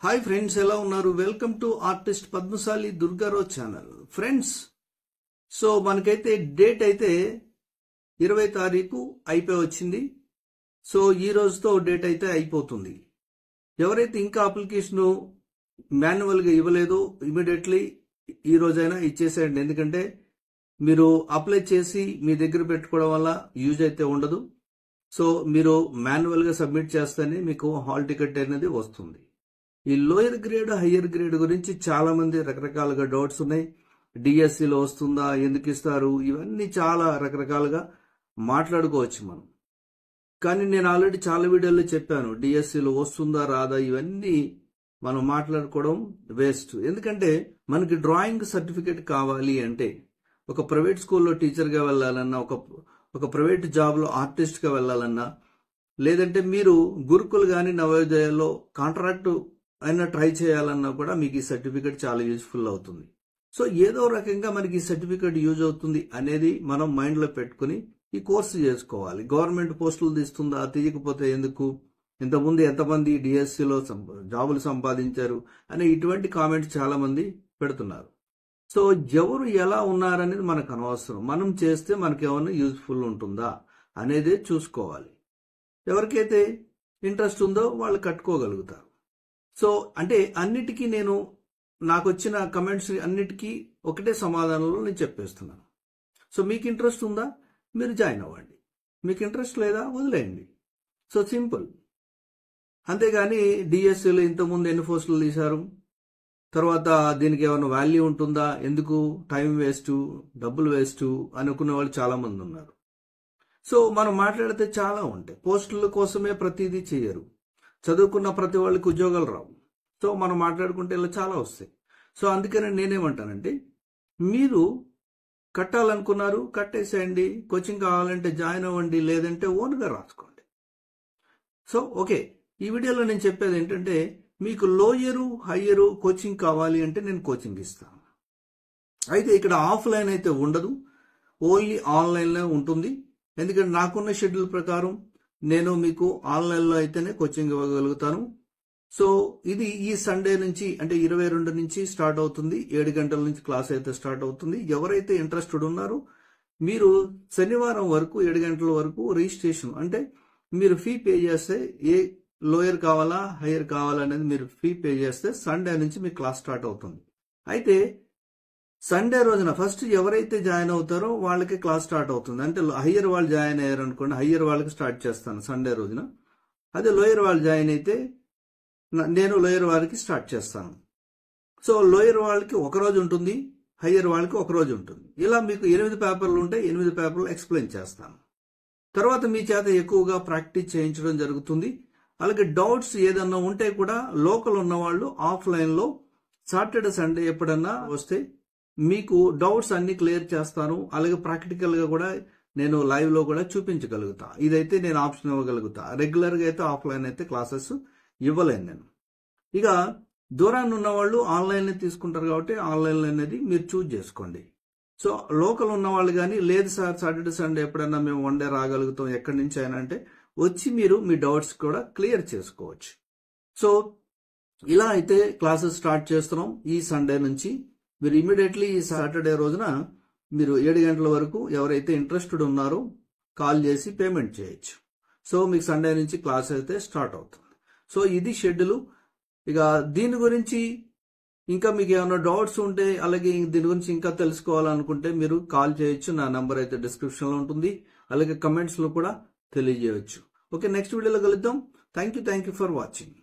Hi friends, ఎలా ఉన్నారు? Welcome to artist Padmashali Durgarao channel. Friends, so మనకైతే డేట్ అయితే 20 తారీఖు అయిపోయి వచ్చింది. సో ఈ రోజుతో డేట్ అయితే అయిపోతుంది. ఎవరైతే ఇంకా అప్లికేషన్ మాన్యువల్గా ఇవ్వలేదో ఇమీడియట్లీ ఈ రోజైనా ఇచ్చేసేయండి. ఎందుకంటే మీరు అప్లై చేసి మీ దగ్గర పెట్టుకోవడం వల్ల యూజ్ అయితే ఉండదు. సో మీరు మాన్యువల్గా సబ్మిట్ చేస్తేనే మీకు హాల్ టికెట్ అనేది వస్తుంది. ఈ లోయర్ గ్రేడ్ హయ్యర్ గ్రేడ్ గురించి చాలా మంది రకరకాలుగా డౌట్స్ ఉన్నాయి. డిఎస్సిలో వస్తుందా, ఎందుకు ఇస్తారు, ఇవన్నీ చాలా రకరకాలుగా మాట్లాడుకోవచ్చు మనం. కానీ నేను ఆల్రెడీ చాలా వీడియోలో చెప్పాను, డిఎస్సిలో వస్తుందా రాదా ఇవన్నీ మనం మాట్లాడుకోవడం వేస్ట్. ఎందుకంటే మనకి డ్రాయింగ్ సర్టిఫికేట్ కావాలి అంటే ఒక ప్రైవేట్ స్కూల్లో టీచర్గా వెళ్ళాలన్నా, ఒక ప్రైవేట్ జాబ్లో ఆర్టిస్ట్గా వెళ్ళాలన్నా, లేదంటే మీరు గురుకులు కానీ నవోదయాల్లో కాంట్రాక్టు అయినా ట్రై చేయాలన్నా కూడా మీకు ఈ సర్టిఫికేట్ చాలా యూజ్ఫుల్ అవుతుంది. సో ఏదో రకంగా మనకి ఈ సర్టిఫికేట్ యూజ్ అవుతుంది అనేది మనం మైండ్లో పెట్టుకుని ఈ కోర్సు చేసుకోవాలి. గవర్నమెంట్ పోస్టులు తీస్తుందా, తీయకపోతే ఎందుకు, ఇంతకుముందు ఎంతమంది డిఎస్సిలో జాబులు సంపాదించారు అనే ఇటువంటి కామెంట్స్ చాలా మంది పెడుతున్నారు. సో ఎవరు ఎలా ఉన్నారనేది మనకు అనవసరం. మనం చేస్తే మనకి ఏమైనా యూజ్ఫుల్ ఉంటుందా అనేది చూసుకోవాలి. ఎవరికైతే ఇంట్రెస్ట్ ఉందో వాళ్ళు కట్టుకోగలుగుతారు. సో అంటే అన్నిటికీ నాకు వచ్చిన కమెంట్స్ అన్నిటికీ ఒకటే సమాధానంలో నేను చెప్పేస్తున్నాను. సో మీకు ఇంట్రెస్ట్ ఉందా, మీరు జాయిన్ అవ్వండి. మీకు ఇంట్రెస్ట్ లేదా, వదిలేయండి. So simple. అంతేగాని డిఎస్సిలో ఇంతకుముందు ఎన్ని పోస్టులు తీశారు, తర్వాత దీనికి ఏమైనా వాల్యూ ఉంటుందా, ఎందుకు టైం వేస్ట్, డబ్బులు వేస్ట్ అనుకునే వాళ్ళు చాలా మంది ఉన్నారు. సో మనం మాట్లాడితే చాలా ఉంటాయి. పోస్టుల కోసమే ప్రతిదీ చేయరు. చదువుకున్న ప్రతి వాళ్ళకి ఉద్యోగాలు రావు. సో మనం మాట్లాడుకుంటే ఇలా చాలా వస్తాయి. సో అందుకని నేనేమంటానంటే, మీరు కట్టాలనుకున్నారు, కట్టేసేయండి. కోచింగ్ కావాలంటే జాయిన్ అవ్వండి, లేదంటే ఓన్గా రాసుకోండి. సో ఓకే, ఈ వీడియోలో నేను చెప్పేది ఏంటంటే, మీకు లోయరు హయ్యరు కోచింగ్ కావాలి అంటే నేను కోచింగ్ ఇస్తాను. అయితే ఇక్కడ ఆఫ్లైన్ అయితే ఉండదు, ఓన్లీ ఆన్లైన్లో ఉంటుంది. ఎందుకంటే నాకున్న షెడ్యూల్ ప్రకారం నేను మీకు ఆన్లైన్లో అయితేనే కోచింగ్ ఇవ్వగలుగుతాను. సో ఇది ఈ సండే నుంచి అంటే 22 నుంచి స్టార్ట్ అవుతుంది. 7 గంటల నుంచి క్లాస్ అయితే స్టార్ట్ అవుతుంది. ఎవరైతే ఇంట్రెస్టెడ్ ఉన్నారో మీరు శనివారం వరకు 7 గంటల వరకు రిజిస్ట్రేషన్, అంటే మీరు ఫీ పే చేస్తే ఏ లోయర్ కావాలా హయ్యర్ కావాలా అనేది మీరు ఫీ పే చేస్తే సండే నుంచి మీ క్లాస్ స్టార్ట్ అవుతుంది. అయితే సండే రోజున ఫస్ట్ ఎవరైతే జాయిన్ అవుతారో వాళ్ళకి క్లాస్ స్టార్ట్ అవుతుంది. అంటే హయ్యర్ వాళ్ళు జాయిన్ అయ్యారు అనుకోండి, హయ్యర్ వాళ్ళకి స్టార్ట్ చేస్తాను సండే రోజున. అదే లోయర్ వాళ్ళు జాయిన్ అయితే నేను లోయర్ వాళ్ళకి స్టార్ట్ చేస్తాను. సో లోయర్ వాళ్ళకి ఒక రోజు ఉంటుంది, హయ్యర్ వాళ్ళకి ఒక రోజు ఉంటుంది. ఇలా మీకు 8 పేపర్లు ఉంటాయి. 8 పేపర్లు ఎక్స్ప్లెయిన్ చేస్తాను. తర్వాత మీ చేత ఎక్కువగా ప్రాక్టీస్ చేయించడం జరుగుతుంది. అలాగే డౌట్స్ ఏదన్నా ఉంటే కూడా లోకల్ ఉన్న వాళ్ళు ఆఫ్లైన్లో సాటర్డే సండే ఎప్పుడన్నా వస్తే మీకు డౌట్స్ అన్ని క్లియర్ చేస్తాను. అలాగే ప్రాక్టికల్గా కూడా నేను లైవ్లో కూడా చూపించగలుగుతా. ఇదైతే నేను ఆప్షన్ ఇవ్వగలుగుతా. రెగ్యులర్గా అయితే ఆఫ్లైన్ అయితే క్లాసెస్ ఇవ్వలేను నేను. ఇక దూరాన్ని ఉన్న వాళ్ళు ఆన్లైన్లో తీసుకుంటారు కాబట్టి ఆన్లైన్లో అనేది మీరు చూజ్ చేసుకోండి. సో లోకల్ ఉన్న వాళ్ళు కానీ, లేదు సార్ సాటర్డే సండే ఎప్పుడైనా మేము వన్ డే రాగలుగుతాం ఎక్కడి నుంచి అయినా అంటే వచ్చి మీరు మీ డౌట్స్ కూడా క్లియర్ చేసుకోవచ్చు. సో ఇలా అయితే క్లాసెస్ స్టార్ట్ చేస్తున్నాం ఈ సండే నుంచి. మీరు ఇమీడియట్లీ ఈ సాటర్డే రోజున మీరు 7 గంటల వరకు ఎవరైతే ఇంట్రెస్టెడ్ ఉన్నారో కాల్ చేసి పేమెంట్ చేయొచ్చు. సో మీకు సండే నుంచి క్లాస్ అయితే స్టార్ట్ అవుతుంది. సో ఇది షెడ్యూల్. ఇక దీని గురించి ఇంకా మీకు ఏమైనా డౌట్స్ ఉంటే, అలాగే దీని గురించి ఇంకా తెలుసుకోవాలనుకుంటే మీరు కాల్ చేయొచ్చు. నా నంబర్ అయితే డిస్క్రిప్షన్లో ఉంటుంది. అలాగే కమెంట్స్లో కూడా తెలియజేయవచ్చు. ఓకే, నెక్స్ట్ వీడియోలో కలుద్దాం. Thank you for watching.